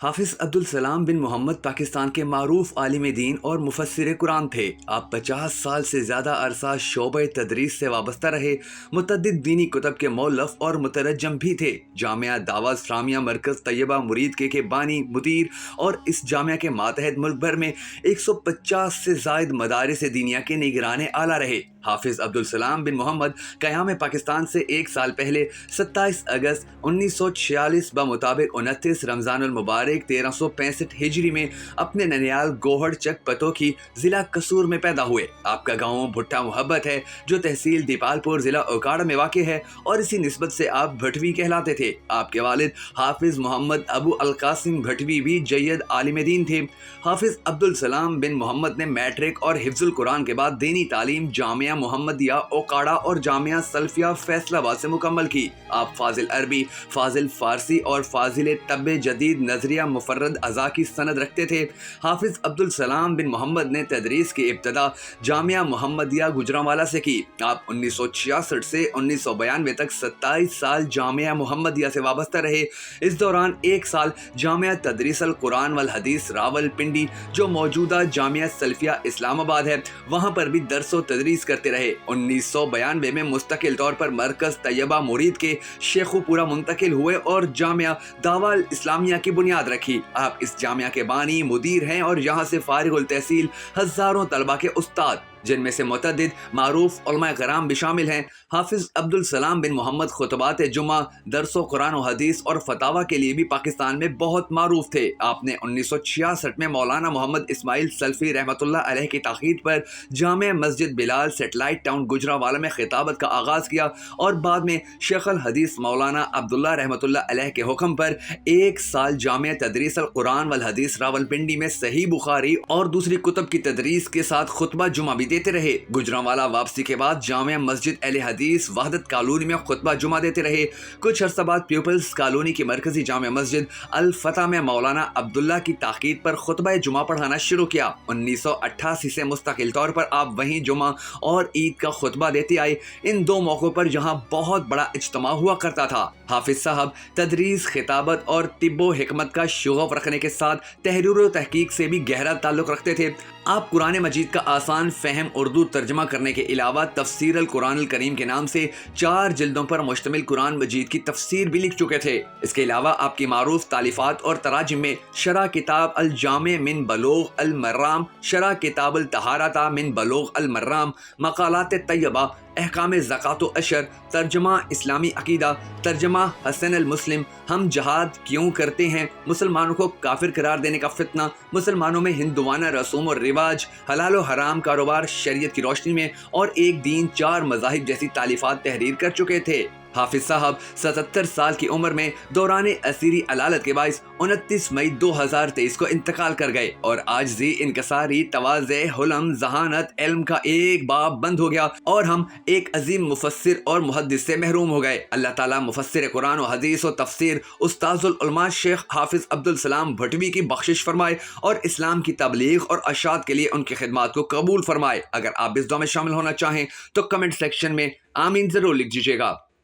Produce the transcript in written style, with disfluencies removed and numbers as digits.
حافظ عبدالسلام بن محمد پاکستان کے معروف عالم دین اور مفسر قرآن تھے۔ آپ 50 سال سے زیادہ عرصہ شعبہ تدریس سے وابستہ رہے۔ متعدد دینی کتب کے مؤلف اور مترجم بھی تھے۔ جامعہ دعوت اسلامیہ مرکز طیبہ مرید کے بانی مدیر اور اس جامعہ کے ماتحت ملک بھر میں 150 سے زائد مدارس دینیہ کے نگران اعلیٰ رہے۔ حافظ عبدالسلام بن محمد قیام پاکستان سے ایک سال پہلے 27 اگست 1946 بمطابق 29 رمضان المبارک 1365 ہجری میں اپنے ننیال گوہڑ چک پتوکی ضلع قصور میں پیدا ہوئے۔ آپ کا گاؤں بھٹا محبت ہے جو تحصیل دیپال پور ضلع اوکاڑا میں واقع ہے اور اسی نسبت سے آپ بھٹوی کہلاتے تھے۔ آپ کے والد حافظ محمد ابو القاسم بھٹوی بھی جید عالم دین تھے۔ حافظ عبدالسلام بن محمد نے میٹرک اور حفظ القرآن کے بعد دینی تعلیم جامعہ محمدیہ اوکاڑا اور جامعہ سلفیہ فیصل آباد سے مکمل کی۔ آپ فاضل عربی، فاضل فارسی اور فاضل طب جدید نظریہ مفرد ازا کی سند رکھتے تھے۔ حافظ عبدالسلام بن محمد نے تدریس کی ابتدا جامعہ محمدیہ گوجرانوالہ سے کی۔ آپ 1966 سے 1992 تک 27 سال جامعہ محمدیہ سے وابستہ رہے۔ اس دوران ایک سال جامعہ تدریس القرآن والحدیث راول پنڈی جو موجودہ جامعہ سلفیہ اسلام آباد ہے وہاں پر بھی درس و تدریس کرتے رہے۔ 1992 میں مستقل طور پر مرکز طیبہ مرید کے شیخو پورہ منتقل ہوئے اور جامعہ دعوت اسلامیہ کی بنیاد رکھی۔ آپ اس جامعہ کے بانی مدیر ہیں اور یہاں سے فارغ التحصیل ہزاروں طلبہ کے استاد جن میں سے متعدد معروف علماء کرام بھی شامل ہیں۔ حافظ عبدالسلام بن محمد خطبات جمعہ، درس و قرآن و حدیث اور فتاوی کے لیے بھی پاکستان میں بہت معروف تھے۔ آپ نے 1966 میں مولانا محمد اسماعیل سلفی رحمۃ اللہ علیہ کی تاخیر پر جامع مسجد بلال سیٹلائٹ ٹاؤن گوجرانوالہ میں خطابت کا آغاز کیا اور بعد میں شیخ الحدیث مولانا عبداللہ رحمۃ اللہ علیہ کے حکم پر ایک سال جامع تدریس القرآن والحدیث راولپنڈی میں صحیح بخاری اور دوسری کتب کی تدریس کے ساتھ خطبہ جمعہ بھی دیتے رہے۔ گوجرانوالہ واپسی کے بعد جامع مسجد اہل حدیث وحدت کالونی میں خطبہ جمعہ دیتے رہے۔ کچھ عرصہ بعد پیپلز کالونی کی مرکزی جامع مسجد الفتح میں مولانا عبداللہ کی تاکید پر خطبہ جمعہ پڑھانا شروع کیا۔ 1988 سے مستقل طور پر آپ وہیں جمعہ اور عید کا خطبہ دیتے آئے۔ ان دو موقعوں پر جہاں بہت بڑا اجتماع ہوا کرتا تھا، حافظ صاحب تدریس، خطابت اور طب و حکمت کا شغف رکھنے کے ساتھ تحریر و تحقیق سے بھی گہرا تعلق رکھتے تھے۔ آپ قرآن مجید کا آسان فہم اردو ترجمہ کرنے کے علاوہ تفسیر القرآن الکریم کے نام سے 4 جلدوں پر مشتمل قرآن مجید کی تفسیر بھی لکھ چکے تھے۔ اس کے علاوہ آپ کی معروف تالیفات اور تراجم میں شرح کتاب الجامع من بلوغ المرام، شرح کتاب الطہارۃ من بلوغ المرام، مقالات طیبہ، احکام زکوٰۃ و عشر، ترجمہ اسلامی عقیدہ، ترجمہ حسن المسلم، ہم جہاد کیوں کرتے ہیں، مسلمانوں کو کافر قرار دینے کا فتنہ، مسلمانوں میں ہندوانہ رسوم و رواج، حلال و حرام کاروبار شریعت کی روشنی میں اور ایک دین 4 مذاہب جیسی تالیفات تحریر کر چکے تھے۔ حافظ صاحب 77 سال کی عمر میں دوران اسیری علالت کے باعث 29 مئی 2023 کو انتقال کر گئے اور عاجزی، انکساری، تواضع، حلم، ذہانت، علم کا ایک باب بند ہو گیا اور ہم ایک عظیم مفسر اور محدث سے محروم ہو گئے۔ اللہ تعالیٰ مفسر قرآن و حدیث و تفسیر استاذ العلماء شیخ حافظ عبدالسلام بھٹوی کی بخشش فرمائے اور اسلام کی تبلیغ اور اشاعت کے لیے ان کی خدمات کو قبول فرمائے۔ اگر آپ اس دعا میں شامل ہونا چاہیں تو کمنٹ سیکشن میں آمین ضرور لکھ دیجیے گا۔